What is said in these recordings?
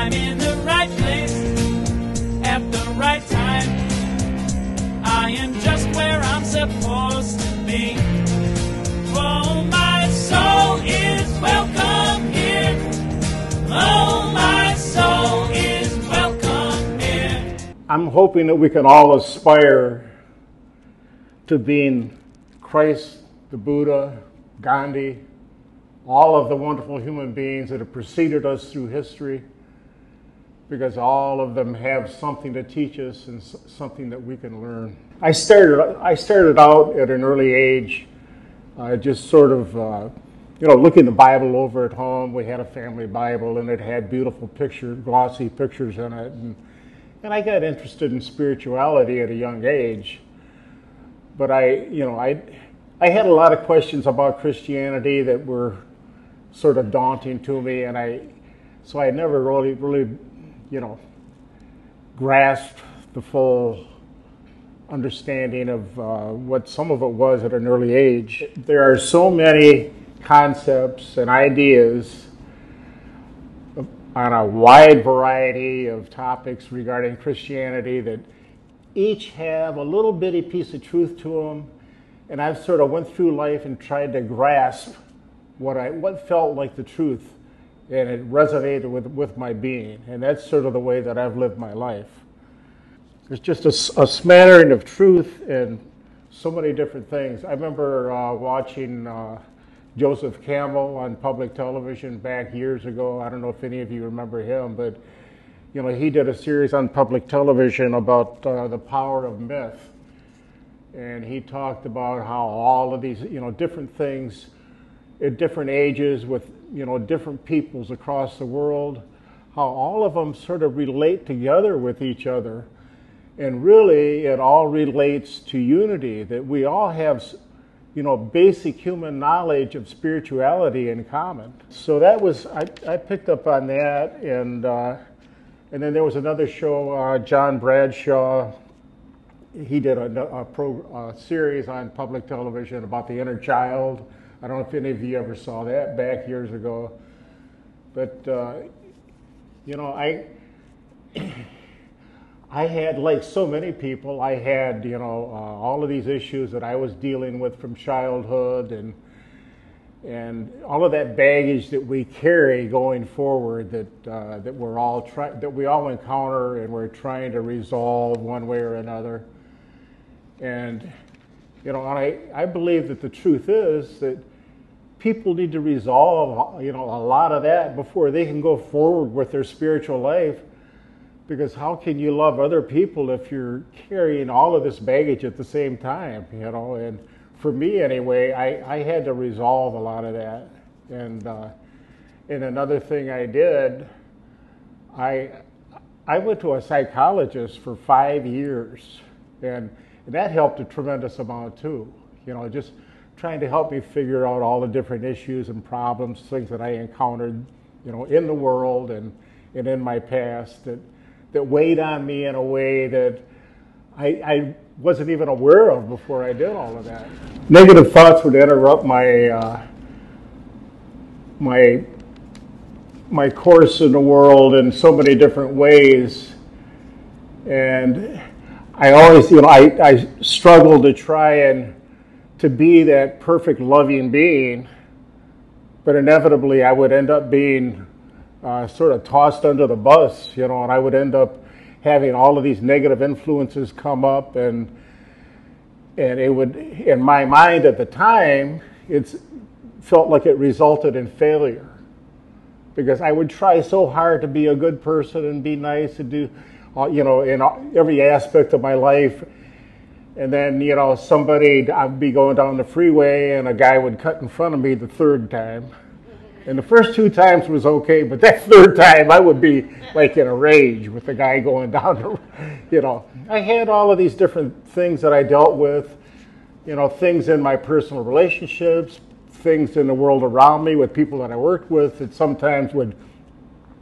I'm in the right place at the right time. I am just where I'm supposed to be. Oh, my soul is welcome here. Oh, my soul is welcome here. I'm hoping that we can all aspire to being Christ, the Buddha, Gandhi, all of the wonderful human beings that have preceded us through history, because all of them have something to teach us and something that we can learn. I started out at an early age, just sort of, looking the Bible over at home. We had a family Bible, and it had beautiful pictures, glossy pictures in it, and I got interested in spirituality at a young age. But I had a lot of questions about Christianity that were sort of daunting to me, so I never really grasped the full understanding of what some of it was at an early age. There are so many concepts and ideas on a wide variety of topics regarding Christianity that each have a little bitty piece of truth to them, and I've sort of went through life and tried to grasp what felt like the truth, and it resonated with my being, and that's sort of the way that I've lived my life. There's just a smattering of truth and so many different things. I remember watching Joseph Campbell on public television back years ago. I don't know if any of you remember him, but he did a series on public television about the power of myth, and he talked about how all of these different things at different ages with different peoples across the world, how all of them sort of relate together with each other. And really, it all relates to unity, that we all have, basic human knowledge of spirituality in common. So that was, I picked up on that, and then there was another show, John Bradshaw. He did a series on public television about the inner child. I don't know if any of you ever saw that back years ago. But, I had, like so many people, I had, all of these issues that I was dealing with from childhood, and all of that baggage that we carry going forward that we all encounter and we're trying to resolve one way or another. And I believe that the truth is that people need to resolve a lot of that before they can go forward with their spiritual life. Because how can you love other people if you're carrying all of this baggage at the same time, And for me, anyway, I had to resolve a lot of that. And another thing I did, I went to a psychologist for 5 years, and that helped a tremendous amount too. Just trying to help me figure out all the different issues and problems, things that I encountered, in the world and in my past that weighed on me in a way that I wasn't even aware of before I did all of that. Negative thoughts would interrupt my my course in the world in so many different ways, and I always, I struggled to try and to be that perfect loving being, but inevitably I would end up being sort of tossed under the bus, and I would end up having all of these negative influences come up, and it would, in my mind at the time, it felt like it resulted in failure, because I would try so hard to be a good person and be nice and do, in every aspect of my life, and then, I'd be going down the freeway and a guy would cut in front of me the third time. And the first 2 times was okay, but that third time I would be like in a rage with the guy going down the, I had all of these different things that I dealt with, things in my personal relationships, things in the world around me with people that I worked with that sometimes would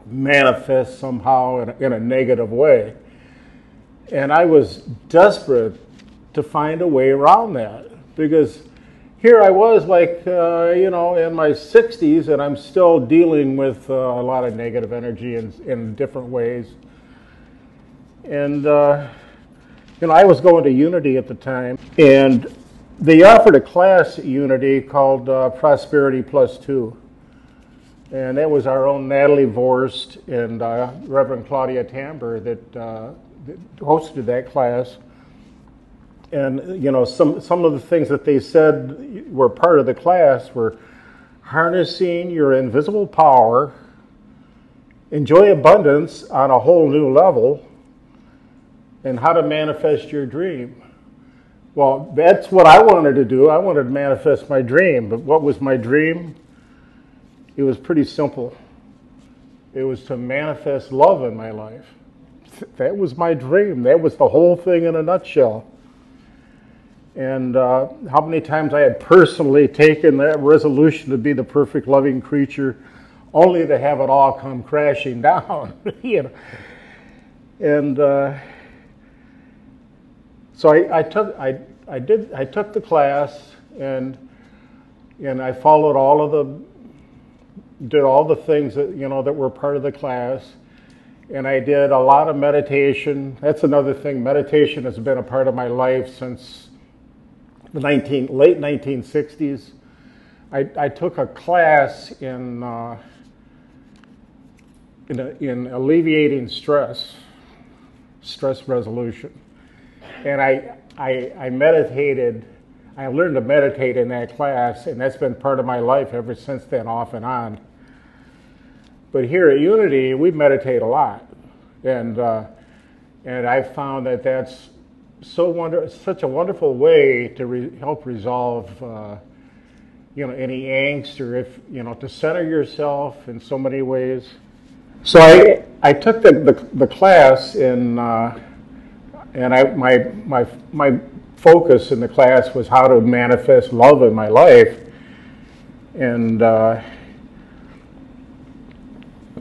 manifest somehow in a negative way. And I was desperate to find a way around that, because here I was like, you know, in my 60s, and I'm still dealing with a lot of negative energy in different ways. And, you know, I was going to Unity at the time, and they offered a class at Unity called Prosperity Plus Two. And that was our own Natalie Vorst and Reverend Claudia Tamber that hosted that class. And, you know, some of the things that they said were part of the class were harnessing your invisible power, enjoy abundance on a whole new level, and how to manifest your dream. Well, that's what I wanted to do. I wanted to manifest my dream. But what was my dream? It was pretty simple. It was to manifest love in my life. That was my dream. That was the whole thing in a nutshell. And how many times I had personally taken that resolution to be the perfect loving creature, only to have it all come crashing down, you know. And so I took the class, and I followed did all the things that, you know, that were part of the class. And I did a lot of meditation. That's another thing. Meditation has been a part of my life since the late 1960s. I took a class in alleviating stress resolution, and I meditated. I learned to meditate in that class, and that's been part of my life ever since then, off and on. But here at Unity, we meditate a lot, and I found that that's such a wonderful way to help resolve, you know, any angst, or if, you know, to center yourself in so many ways. So I took the class and my focus in the class was how to manifest love in my life, and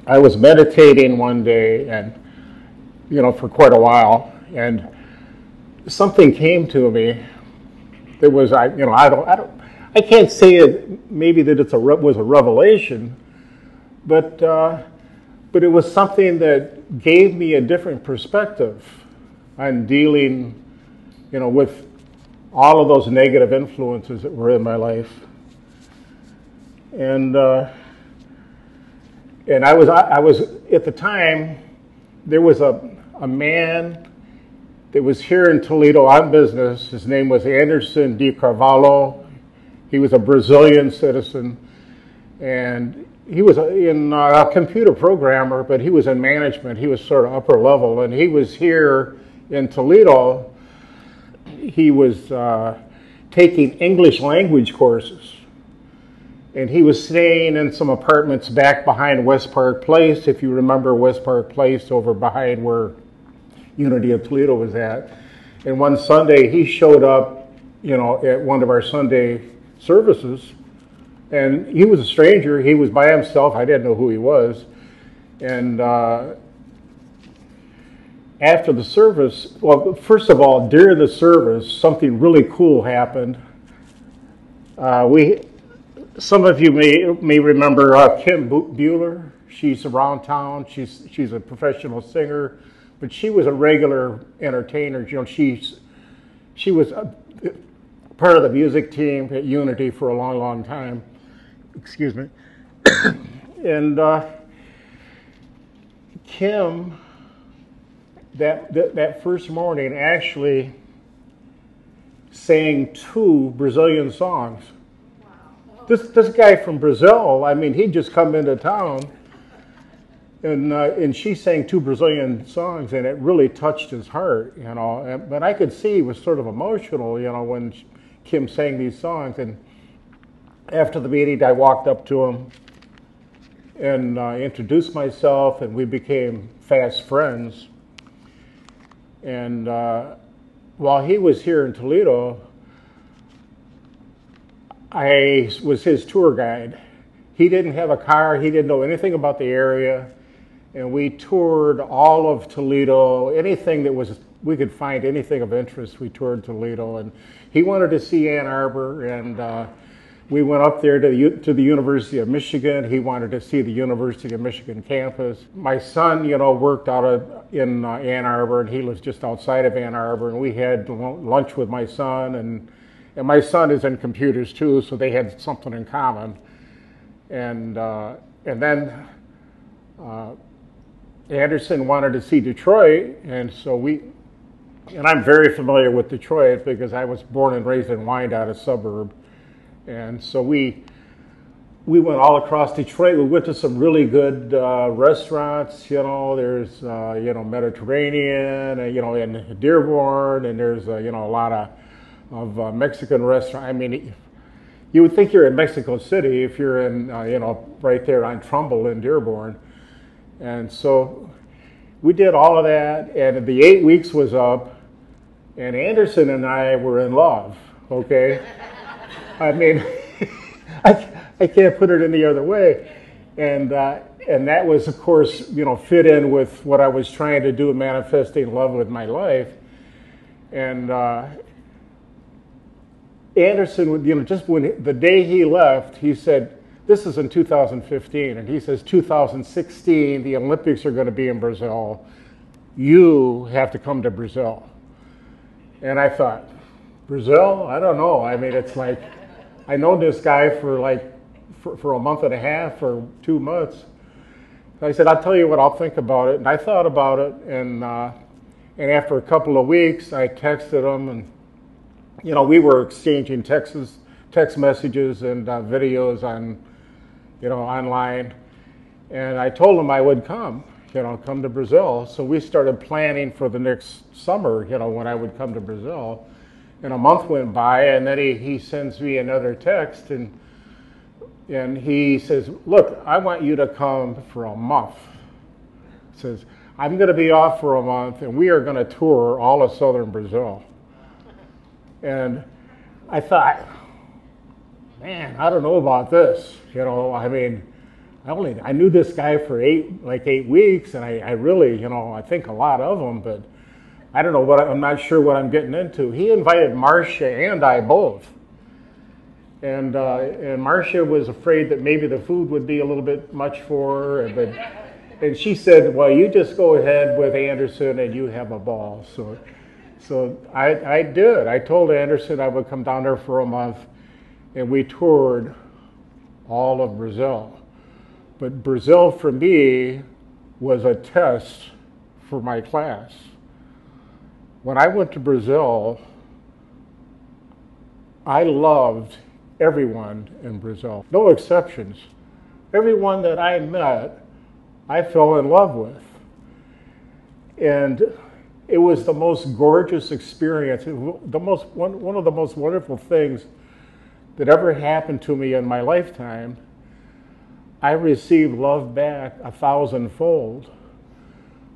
I was meditating one day, and, you know, for quite a while, and something came to me that was, I can't say it, maybe that was a revelation, but it was something that gave me a different perspective on dealing, you know, with all of those negative influences that were in my life. And I was at the time, there was a man that was here in Toledo on business. His name was Anderson de Carvalho. He was a Brazilian citizen, and he was a computer programmer, but he was in management. He was sort of upper level, and he was here in Toledo. He was taking English language courses, and he was staying in some apartments back behind West Park Place, if you remember West Park Place, over behind where Unity of Toledo was at. And one Sunday he showed up, you know, at one of our Sunday services, and he was a stranger. He was by himself. I didn't know who he was. And after the service, well, first of all, during the service, something really cool happened. Some of you may remember Kim Bueller. She's around town. She's a professional singer, but she was a regular entertainer. You know, she was part of the music team at Unity for a long, long time. Excuse me. And Kim, that first morning, actually sang 2 Brazilian songs. Wow. This guy from Brazil, I mean, he'd just come into town, and she sang 2 Brazilian songs, and it really touched his heart, you know. But I could see he was sort of emotional, you know, when Kim sang these songs. And after the meeting, I walked up to him and introduced myself, and we became fast friends. And while he was here in Toledo, I was his tour guide. He didn't have a car. He didn't know anything about the area. And we toured all of Toledo, anything that was we could find anything of interest, we toured Toledo. And he wanted to see Ann Arbor, and we went up there to the University of Michigan. He wanted to see the University of Michigan campus. My son, worked in Ann Arbor, and he lives just outside of Ann Arbor. And we had lunch with my son, and my son is in computers too, so they had something in common. And then Anderson wanted to see Detroit, and so and I'm very familiar with Detroit because I was born and raised in Wyandotte, a suburb. And so we went all across Detroit. We went to some really good restaurants. There's Mediterranean, in Dearborn, and there's a lot of Mexican restaurants. I mean, you would think you're in Mexico City if you're in right there on Trumbull in Dearborn. And so we did all of that, and the 8 weeks was up, and Anderson and I were in love. Okay. I mean, I can't put it any other way, and that was, of course, fit in with what I was trying to do, manifesting love with my life. And Anderson would, just when the day he left, he said, "This is in 2015," and he says, "2016, the Olympics are going to be in Brazil. You have to come to Brazil." And I thought, Brazil? I don't know. I mean, it's like, I know this guy for a month and a half or 2 months. I said, "I'll tell you what, I'll think about it." And I thought about it, and after a couple of weeks, I texted him, and we were exchanging text messages and videos on, online. And I told him I would come to Brazil. So we started planning for the next summer, when I would come to Brazil. And a month went by, and then he sends me another text, and he says, "Look, I want you to come for a month." He says, "I'm going to be off for a month, and we are going to tour all of southern Brazil." And I thought, man, I don't know about this. I mean, I knew this guy for 8 weeks, and I really, I think a lot of him, but I don't know I'm not sure what I'm getting into. He invited Marcia and I both. And Marcia was afraid that maybe the food would be a little bit much for her. And she said, "Well, you just go ahead with Anderson and you have a ball." So I did. I told Anderson I would come down there for a month, and we toured all of Brazil. But Brazil for me was a test for my class. When I went to Brazil, I loved everyone in Brazil, no exceptions. Everyone that I met, I fell in love with. And it was the most gorgeous experience, one of the most wonderful things that ever happened to me in my lifetime. I received love back 1,000-fold.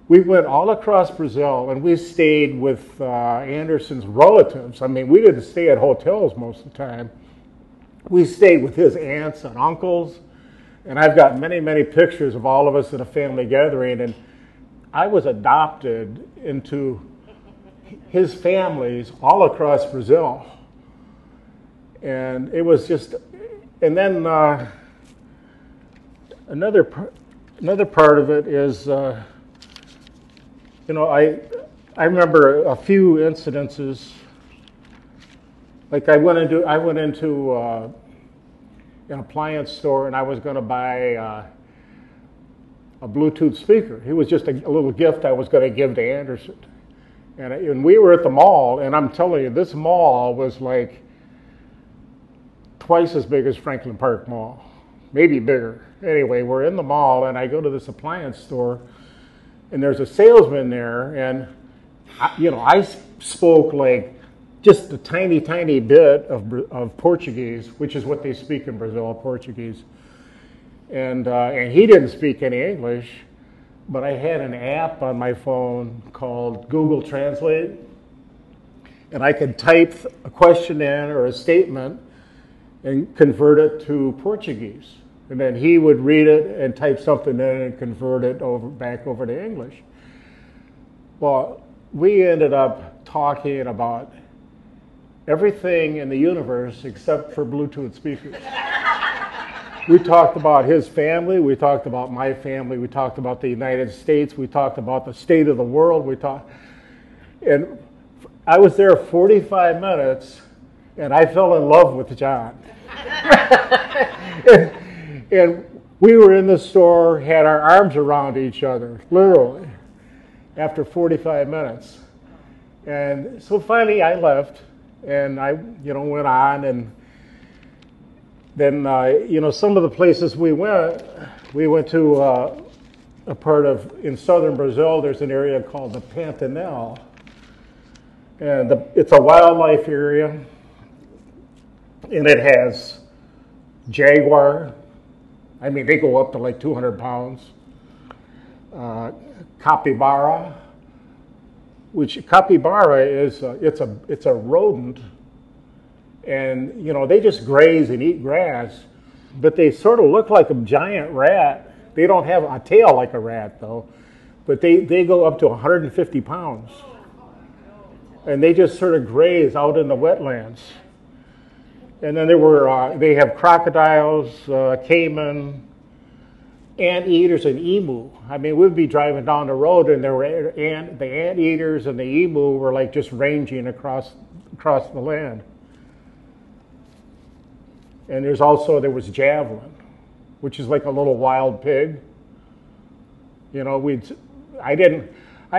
We went all across Brazil, and we stayed with Anderson's relatives. I mean, we didn't stay at hotels most of the time. We stayed with his aunts and uncles, and I've got many, many pictures of all of us at a family gathering, and I was adopted into his families all across Brazil. And it was just, and then another part of it is, I remember a few incidences. Like I went into an appliance store, and I was going to buy a Bluetooth speaker. It was just a little gift I was going to give to Anderson. And we were at the mall, and I'm telling you, this mall was like twice as big as Franklin Park Mall, maybe bigger. Anyway, we're in the mall, and I go to this appliance store, and there's a salesman there, and I spoke like just a tiny, tiny bit of Portuguese, which is what they speak in Brazil, Portuguese. And he didn't speak any English, but I had an app on my phone called Google Translate, and I could type a question in or a statement and convert it to Portuguese. And then he would read it and type something in and convert it back over to English. Well, we ended up talking about everything in the universe except for Bluetooth speakers. We talked about his family, we talked about my family, we talked about the United States, we talked about the state of the world, and I was there 45 minutes, and I fell in love with John. and we were in the store, had our arms around each other, literally, after 45 minutes. And so finally I left, and I, went on, and then, some of the places we went to a part of, in southern Brazil, there's an area called the Pantanal. And it's a wildlife area, and it has jaguar. I mean, they go up to like 200 pounds. Capybara, which capybara is, it's a rodent. And, they just graze and eat grass, but they sort of look like a giant rat. They don't have a tail like a rat, though, but they go up to 150 pounds. And they just sort of graze out in the wetlands. And then they have crocodiles, caiman, anteaters, and emu. I mean, we'd be driving down the road, and the anteaters and the emu were like just ranging across the land. And there was javelin, which is like a little wild pig. I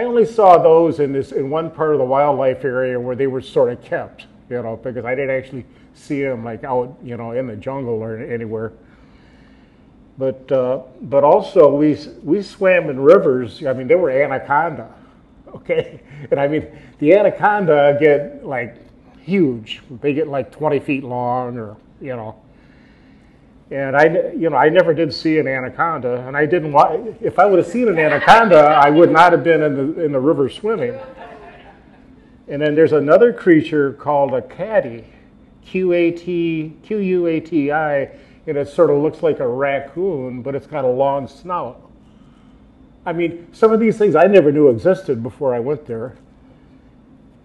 only saw those in one part of the wildlife area where they were sort of kept, because I didn't actually see them like out, in the jungle or anywhere. But also we swam in rivers. I mean, there were anaconda, okay? And I mean, the anaconda get like huge. They get like 20 feet long, or And I never did see an anaconda, and I didn't want. If I would have seen an anaconda, I would not have been in the river swimming. And then there's another creature called a catty, Quati, and it sort of looks like a raccoon, but it's got a long snout. I mean, some of these things I never knew existed before I went there.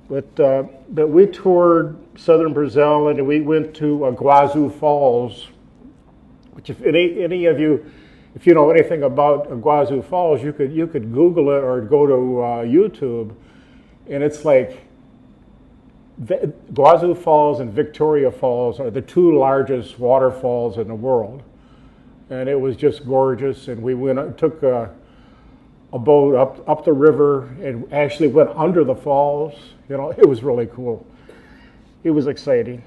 But we toured southern Brazil, and we went to Iguazu Falls, which if any of you, if you know anything about Iguazu Falls, you could Google it or go to YouTube, and it's like Iguazu Falls and Victoria Falls are the two largest waterfalls in the world, and it was just gorgeous. And we took a boat up the river and actually went under the falls. It was really cool. It was exciting.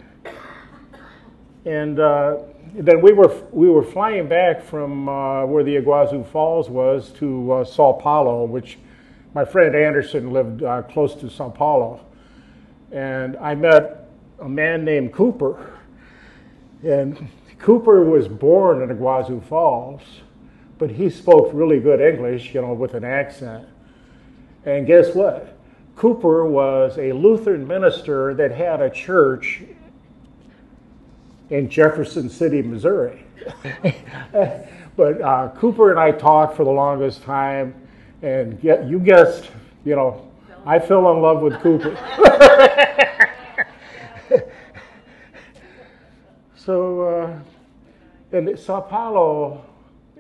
And then we were flying back from where the Iguazu Falls was to Sao Paulo, which my friend Anderson lived close to Sao Paulo. And I met a man named Cooper. And Cooper was born in Iguazu Falls, but he spoke really good English, with an accent. And guess what? Cooper was a Lutheran minister that had a church in Jefferson City, Missouri. But Cooper and I talked for the longest time, and you guessed, I fell in love with Cooper. So, in Sao Paulo,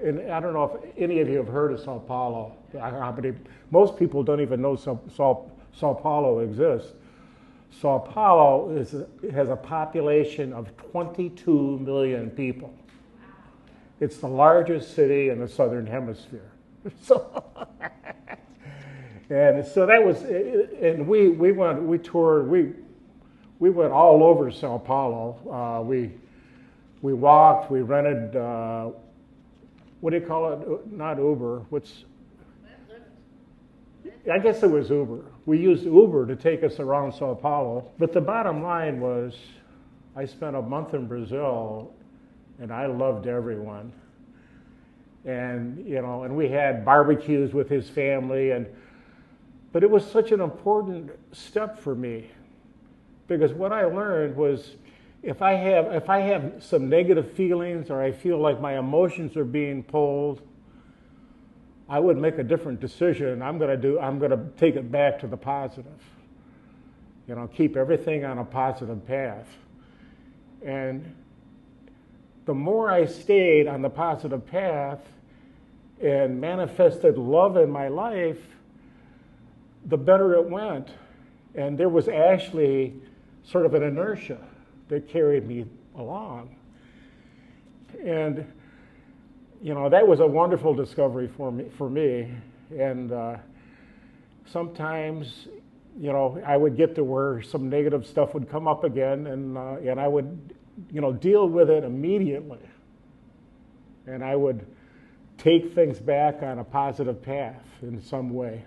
and I don't know if any of you have heard of Sao Paulo. Most people don't even know Sao Paulo exists. Sao Paulo has a population of 22 million people. It's the largest city in the Southern Hemisphere. And so that was, and we toured, we went all over Sao Paulo. We walked, we rented, what do you call it? Not Uber, I guess it was Uber. We used Uber to take us around Sao Paulo. But the bottom line was, I spent a month in Brazil, and I loved everyone. And, and we had barbecues with his family, but it was such an important step for me, because what I learned was, if I have some negative feelings, or I feel like my emotions are being pulled, I would make a different decision. I'm going to take it back to the positive. You know, keep everything on a positive path. And the more I stayed on the positive path and manifested love in my life, the better it went. And there was actually sort of an inertia that carried me along. And, you know, that was a wonderful discovery for me. And sometimes, you know, I would get to where some negative stuff would come up again, and I would, you know, deal with it immediately. And I would take things back on a positive path in some way.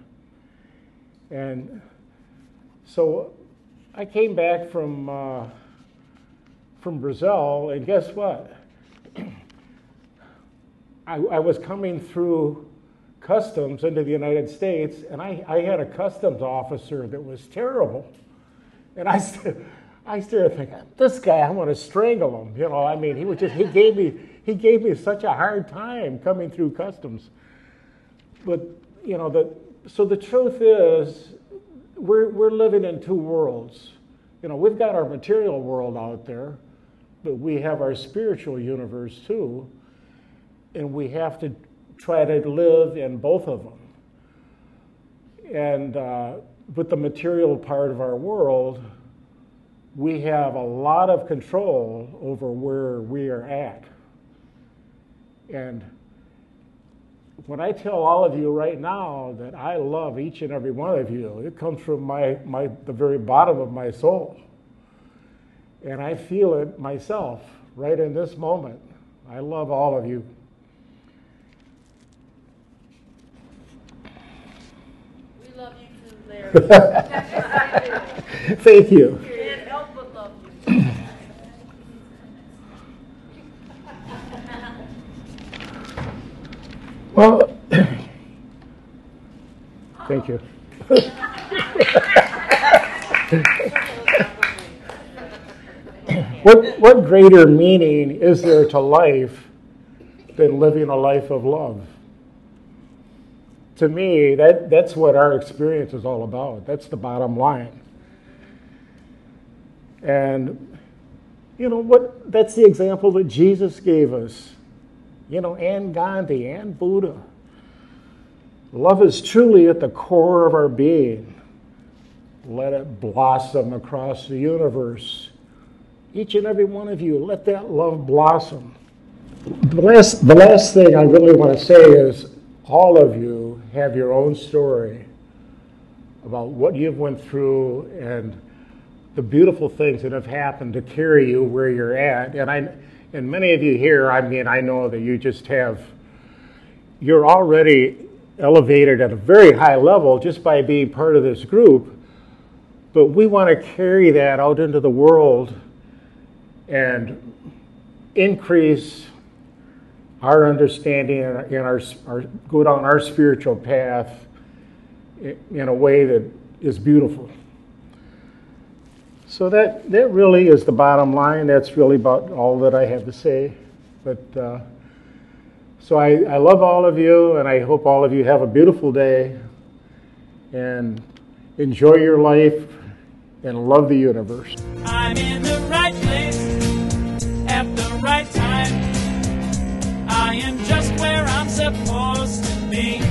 And so I came back from Brazil, and guess what? I was coming through customs into the United States, and I had a customs officer that was terrible. And I started thinking, this guy, I want to strangle him. You know, I mean, he gave me such a hard time coming through customs. But, you know, so the truth is, we're living in two worlds. You know, we've got our material world out there, but we have our spiritual universe too, and we have to try to live in both of them. And with the material part of our world, we have a lot of control over where we are at. And when I tell all of you right now that I love each and every one of you, it comes from the very bottom of my soul. And I feel it myself right in this moment. I love all of you. We love you too, Larry. Thank you. Can't help but love you. Well, thank you. What greater meaning is there to life than living a life of love? To me, that's what our experience is all about. That's the bottom line. And, you know, that's the example that Jesus gave us. You know, and Gandhi and Buddha. Love is truly at the core of our being. Let it blossom across the universe. Each and every one of you, let that love blossom. The last thing I really want to say is all of you have your own story about what you've went through and the beautiful things that have happened to carry you where you're at. And many of you here, I mean, I know that you're already elevated at a very high level just by being part of this group, but we want to carry that out into the world and increase our understanding and go down our spiritual path in a way that is beautiful. So that really is the bottom line. That's really about all that I have to say. But so I love all of you, and I hope all of you have a beautiful day and enjoy your life and love the universe. I'm in the right place at the right time. I am just where I'm supposed to be.